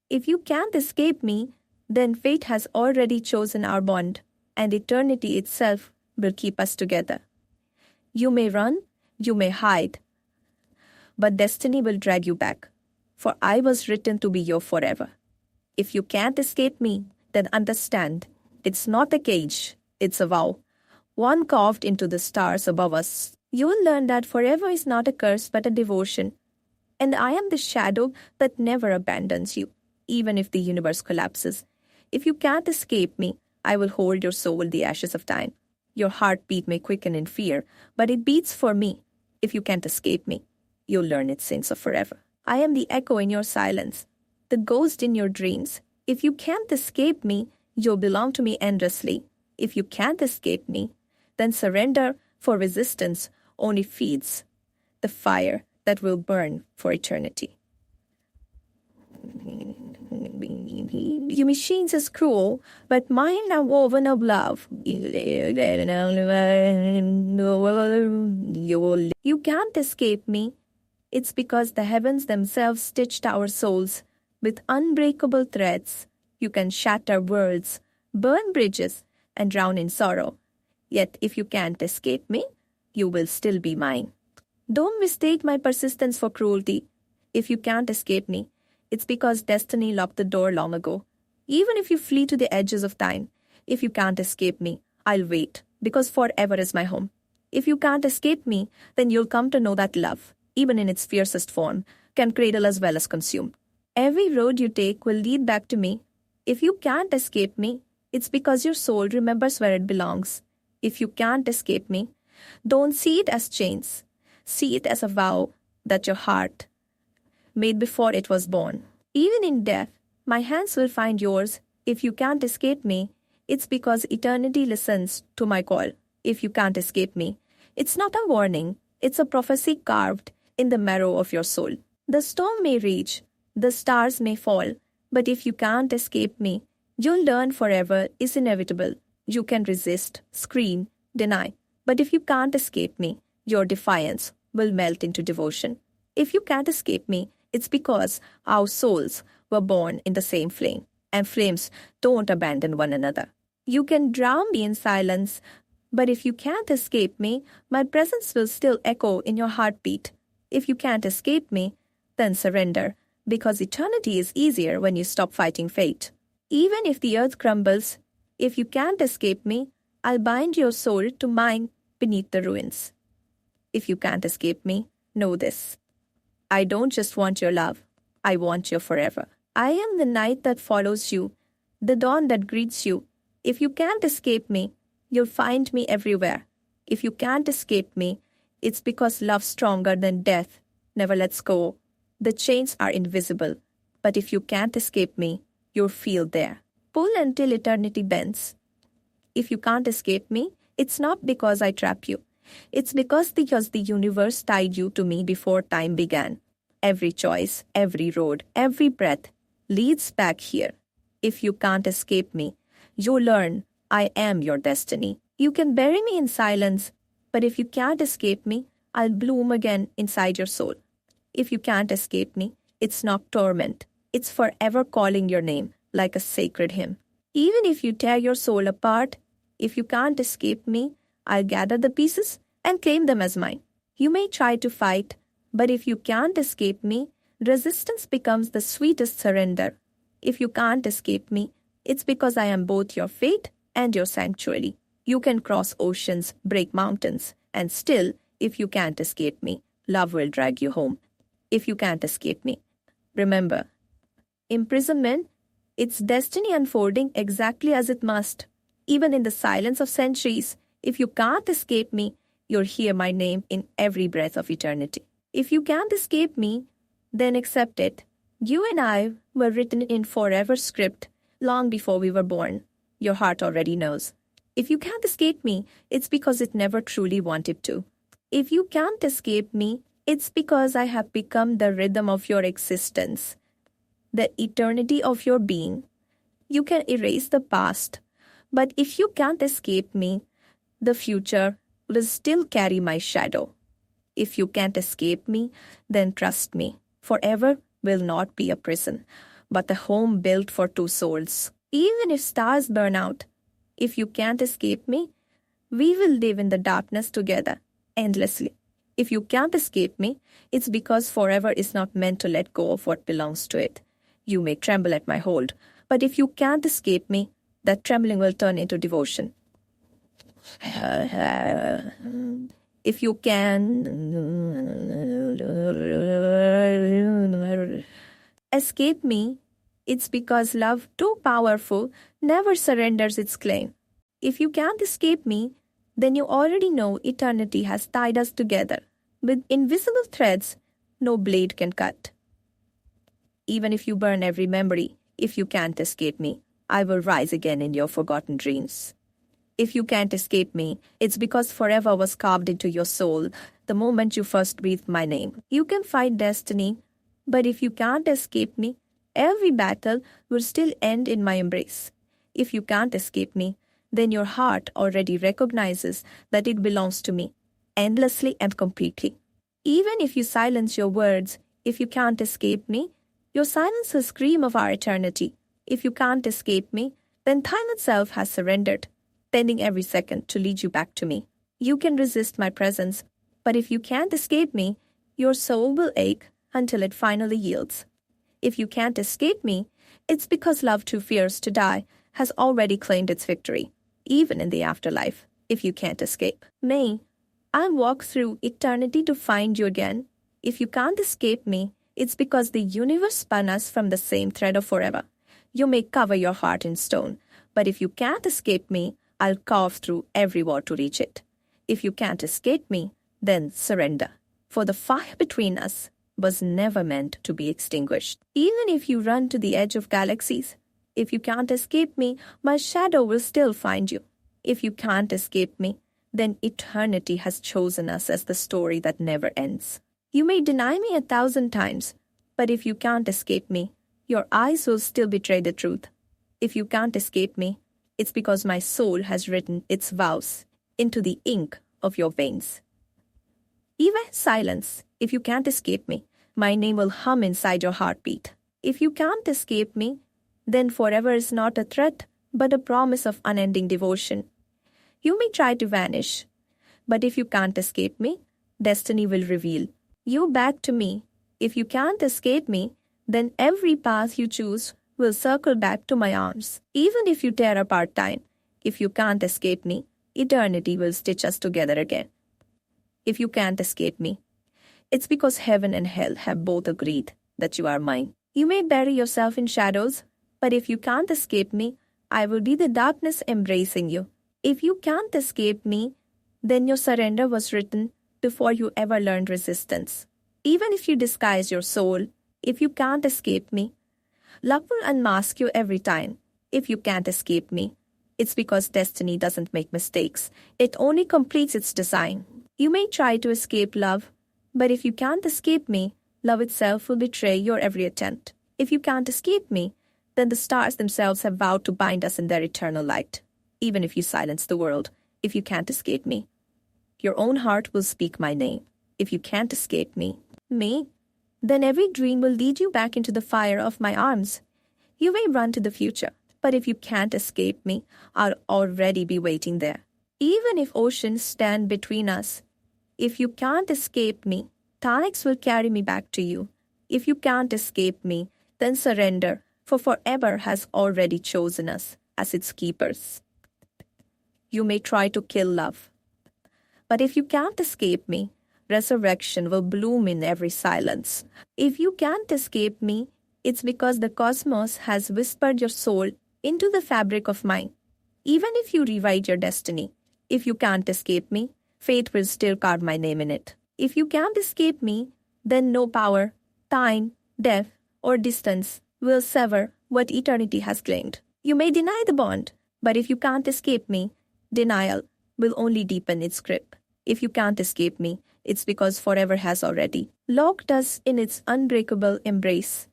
If you can't escape me, then fate has already chosen our bond, and eternity itself will keep us together. You may run, you may hide, but destiny will drag you back, for I was written to be your forever. If you can't escape me, then understand, it's not a cage, it's a vow, one carved into the stars above us. You will learn that forever is not a curse but a devotion, and I am the shadow that never abandons you, even if the universe collapses. If you can't escape me, I will hold your soul in the ashes of time. Your heartbeat may quicken in fear, but it beats for me. If you can't escape me, you'll learn its sense of forever. I am the echo in your silence, the ghost in your dreams. If you can't escape me, you'll belong to me endlessly. If you can't escape me, then surrender, for resistance only feeds the fire that will burn for eternity. Your machines is cruel, but mine are woven of love. You can't escape me. It's because the heavens themselves stitched our souls with unbreakable threads. You can shatter worlds, burn bridges, and drown in sorrow. Yet if you can't escape me, you will still be mine. Don't mistake my persistence for cruelty. If you can't escape me, it's because destiny locked the door long ago. Even if you flee to the edges of time, if you can't escape me, I'll wait, because forever is my home. If you can't escape me, then you'll come to know that love, even in its fiercest form, can cradle as well as consume. Every road you take will lead back to me. If you can't escape me, it's because your soul remembers where it belongs. If you can't escape me, don't see it as chains. See it as a vow that your heart made before it was born. Even in death, my hands will find yours. If you can't escape me, it's because eternity listens to my call. If you can't escape me, it's not a warning, it's a prophecy carved in the marrow of your soul. The storm may rage, the stars may fall, but if you can't escape me, you'll learn forever is inevitable. You can resist, scream, deny, but if you can't escape me, your defiance will melt into devotion. If you can't escape me, it's because our souls were born in the same flame, and flames don't abandon one another. You can drown me in silence, but if you can't escape me, my presence will still echo in your heartbeat. If you can't escape me, then surrender, because eternity is easier when you stop fighting fate. Even if the earth crumbles, if you can't escape me, I'll bind your soul to mine beneath the ruins. If you can't escape me, know this. I don't just want your love, I want your forever. I am the night that follows you, the dawn that greets you. If you can't escape me, you'll find me everywhere. If you can't escape me, it's because love stronger than death never lets go. The chains are invisible, but if you can't escape me, you'll feel there. Pull until eternity bends. If you can't escape me, it's not because I trap you. It's because the universe tied you to me before time began. Every choice, every road, every breath leads back here. If you can't escape me, you learn I am your destiny. You can bury me in silence, but if you can't escape me, I'll bloom again inside your soul. If you can't escape me, it's not torment. It's forever calling your name like a sacred hymn. Even if you tear your soul apart, if you can't escape me, I'll gather the pieces and claim them as mine. You may try to fight, but if you can't escape me, resistance becomes the sweetest surrender. If you can't escape me, it's because I am both your fate and your sanctuary. You can cross oceans, break mountains, and still, if you can't escape me, love will drag you home. If you can't escape me, remember, imprisonment, it's destiny unfolding exactly as it must. Even in the silence of centuries, if you can't escape me, you'll hear my name in every breath of eternity. If you can't escape me, then accept it. You and I were written in forever script long before we were born. Your heart already knows. If you can't escape me, it's because it never truly wanted to. If you can't escape me, it's because I have become the rhythm of your existence, the eternity of your being. You can erase the past, but if you can't escape me, the future will still carry my shadow. If you can't escape me, then trust me, forever will not be a prison, but a home built for two souls. Even if stars burn out, if you can't escape me, we will live in the darkness together, endlessly. If you can't escape me, it's because forever is not meant to let go of what belongs to it. You may tremble at my hold, but if you can't escape me, that trembling will turn into devotion. If you can escape me, it's because love, too powerful, never surrenders its claim. If you can't escape me, then you already know eternity has tied us together. With invisible threads, no blade can cut. Even if you burn every memory, if you can't escape me, I will rise again in your forgotten dreams. If you can't escape me, it's because forever was carved into your soul the moment you first breathed my name. You can fight destiny, but if you can't escape me, every battle will still end in my embrace. If you can't escape me, then your heart already recognizes that it belongs to me, endlessly and completely. Even if you silence your words, if you can't escape me, your silence will scream of our eternity. If you can't escape me, then time itself has surrendered, tending every second to lead you back to me. You can resist my presence, but if you can't escape me, your soul will ache until it finally yields. If you can't escape me, it's because love too fierce to die has already claimed its victory, even in the afterlife. If you can't escape me, I'll walk through eternity to find you again. If you can't escape me, it's because the universe spun us from the same thread of forever. You may cover your heart in stone, but if you can't escape me, I'll carve through every wall to reach it. If you can't escape me, then surrender. For the fire between us was never meant to be extinguished. Even if you run to the edge of galaxies, if you can't escape me, my shadow will still find you. If you can't escape me, then eternity has chosen us as the story that never ends. You may deny me 1,000 times, but if you can't escape me, your eyes will still betray the truth. If you can't escape me, it's because my soul has written its vows into the ink of your veins. Even in silence, if you can't escape me, my name will hum inside your heartbeat. If you can't escape me, then forever is not a threat, but a promise of unending devotion. You may try to vanish, but if you can't escape me, destiny will reveal you back to me. If you can't escape me, then every path you choose will circle back to my arms. Even if you tear apart time, if you can't escape me, eternity will stitch us together again. If you can't escape me, it's because heaven and hell have both agreed that you are mine. You may bury yourself in shadows, but if you can't escape me, I will be the darkness embracing you. If you can't escape me, then your surrender was written before you ever learned resistance. Even if you disguise your soul, if you can't escape me, luck will unmask you every time. If you can't escape me, it's because destiny doesn't make mistakes. It only completes its design. You may try to escape love, but if you can't escape me, love itself will betray your every attempt. If you can't escape me, then the stars themselves have vowed to bind us in their eternal light. Even if you silence the world, if you can't escape me, your own heart will speak my name. If you can't escape me, then every dream will lead you back into the fire of my arms. You may run to the future, but if you can't escape me, I'll already be waiting there. Even if oceans stand between us, if you can't escape me, tides will carry me back to you. If you can't escape me, then surrender, for forever has already chosen us as its keepers. You may try to kill love, but if you can't escape me, resurrection will bloom in every silence. If you can't escape me, it's because the cosmos has whispered your soul into the fabric of mine. Even if you rewrite your destiny, if you can't escape me, fate will still carve my name in it. If you can't escape me, then no power, time, death, or distance will sever what eternity has claimed. You may deny the bond, but if you can't escape me, denial will only deepen its grip. If you can't escape me, it's because forever has already locked us in its unbreakable embrace.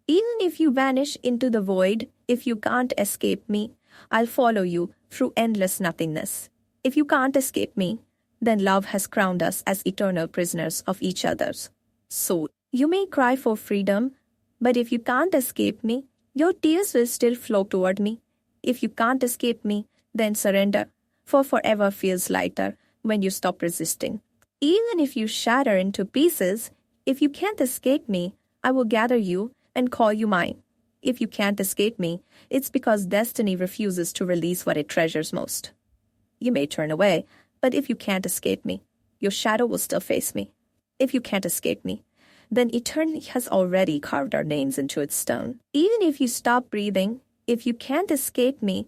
Even if you vanish into the void, if you can't escape me, I'll follow you through endless nothingness. If you can't escape me, then love has crowned us as eternal prisoners of each other's soul. You may cry for freedom, but if you can't escape me, Your tears will still flow toward me. If you can't escape me, then surrender, for forever feels lighter when you stop resisting. Even if you shatter into pieces, if you can't escape me, I will gather you and call you mine. If you can't escape me, it's because destiny refuses to release what it treasures most. You may turn away, but if you can't escape me, your shadow will still face me. If you can't escape me, then eternity has already carved our names into its stone. Even if you stop breathing, if you can't escape me,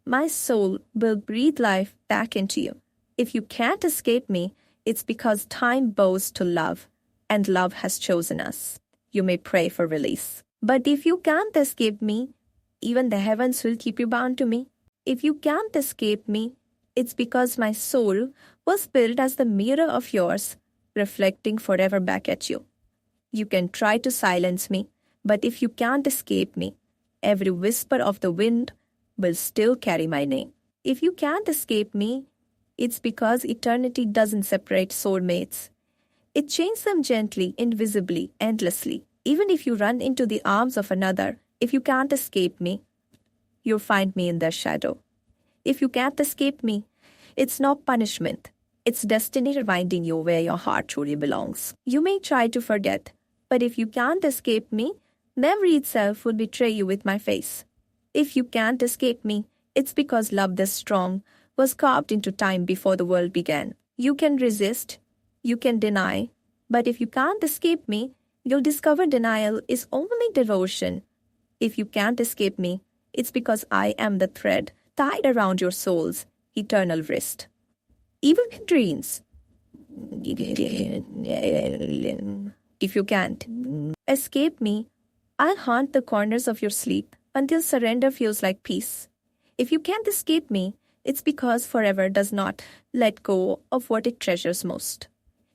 my soul will breathe life back into you. If you can't escape me, it's because time bows to love, and love has chosen us. You may pray for release. But if you can't escape me, even the heavens will keep you bound to me. If you can't escape me, it's because my soul was built as the mirror of yours, reflecting forever back at you. You can try to silence me, but if you can't escape me, every whisper of the wind will still carry my name. If you can't escape me, it's because eternity doesn't separate soulmates. It chains them gently, invisibly, endlessly. Even if you run into the arms of another, if you can't escape me, you'll find me in their shadow. If you can't escape me, it's not punishment. It's destiny reminding you where your heart truly belongs. You may try to forget, but if you can't escape me, memory itself will betray you with my face. If you can't escape me, it's because love this strong was carved into time before the world began. You can resist, you can deny, but if you can't escape me, you'll discover denial is only devotion. If you can't escape me, it's because I am the thread tied around your soul's eternal wrist. Even in dreams, if you can't escape me, I'll haunt the corners of your sleep until surrender feels like peace. If you can't escape me, it's because forever does not let go of what it treasures most.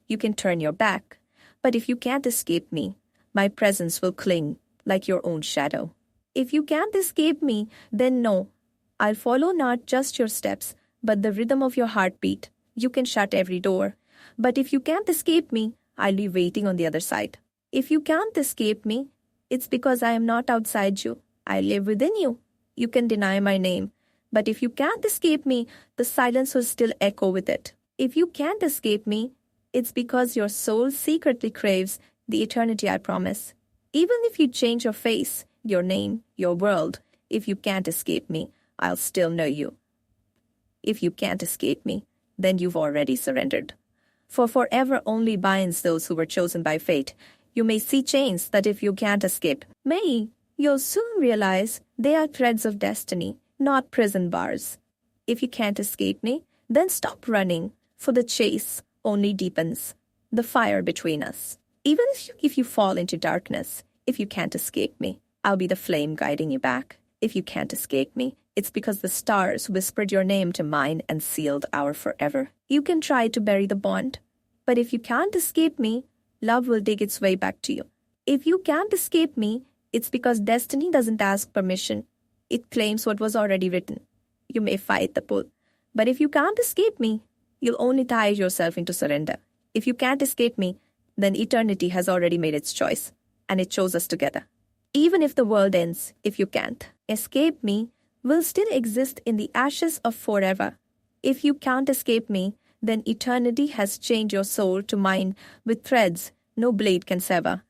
You can turn your back, but if you can't escape me, my presence will cling like your own shadow. If you can't escape me, then know, I'll follow not just your steps, but the rhythm of your heartbeat. You can shut every door, but if you can't escape me, I'll be waiting on the other side. If you can't escape me, it's because I am not outside you. I live within you. You can deny my name, but if you can't escape me, the silence will still echo with it. If you can't escape me, it's because your soul secretly craves the eternity I promise. Even if you change your face, your name, your world, if you can't escape me, I'll still know you. If you can't escape me, then you've already surrendered. For forever only binds those who were chosen by fate. You may see chains that if you can't escape, you'll soon realize they are threads of destiny, not prison bars. If you can't escape me, then stop running, for the chase only deepens the fire between us. Even if you fall into darkness, if you can't escape me, I'll be the flame guiding you back. If you can't escape me, it's because the stars whispered your name to mine and sealed our forever. You can try to bury the bond, but if you can't escape me, love will dig its way back to you. If you can't escape me, it's because destiny doesn't ask permission. It claims what was already written. You may fight the pull, but if you can't escape me, you'll only tie yourself into surrender. If you can't escape me, then eternity has already made its choice, and it chose us together. Even if the world ends, if you can't escape me, will still exist in the ashes of forever. If you can't escape me, then eternity has chained your soul to mine with threads no blade can sever.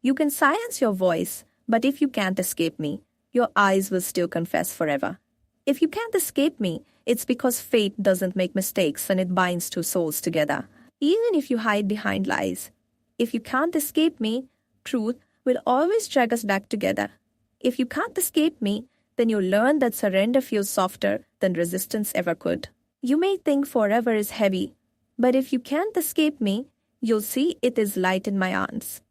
You can silence your voice, but if you can't escape me, your eyes will still confess forever. If you can't escape me, it's because fate doesn't make mistakes and it binds two souls together. Even if you hide behind lies, if you can't escape me, truth will always drag us back together. If you can't escape me, then you'll learn that surrender feels softer than resistance ever could. You may think forever is heavy, but if you can't escape me, you'll see it is light in my arms.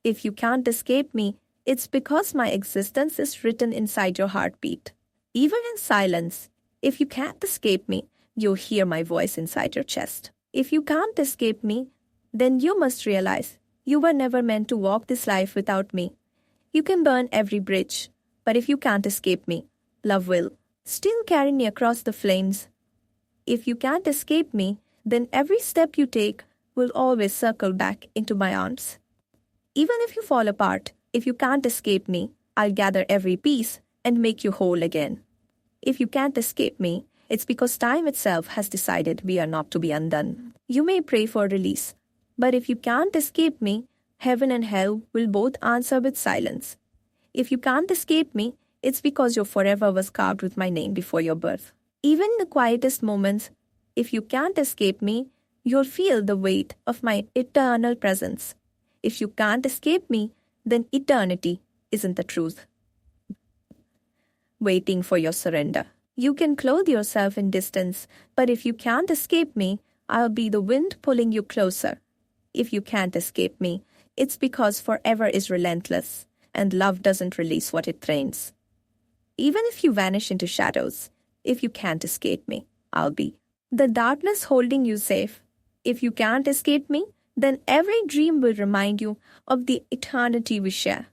If you can't escape me, it's because my existence is written inside your heartbeat. Even in silence, if you can't escape me, you'll hear my voice inside your chest. If you can't escape me, then you must realize you were never meant to walk this life without me. You can burn every bridge, but if you can't escape me, love will still carry me across the flames. If you can't escape me, then every step you take will always circle back into my arms. Even if you fall apart, if you can't escape me, I'll gather every piece and make you whole again. If you can't escape me, it's because time itself has decided we are not to be undone. You may pray for release, but if you can't escape me, heaven and hell will both answer with silence. If you can't escape me, it's because your forever was carved with my name before your birth. Even in the quietest moments, if you can't escape me, you'll feel the weight of my eternal presence. If you can't escape me, then eternity isn't the truth. Waiting for your surrender. You can clothe yourself in distance, but if you can't escape me, I'll be the wind pulling you closer. If you can't escape me, it's because forever is relentless, and love doesn't release what it trains. Even if you vanish into shadows, if you can't escape me, I'll be the darkness holding you safe. If you can't escape me, then every dream will remind you of the eternity we share.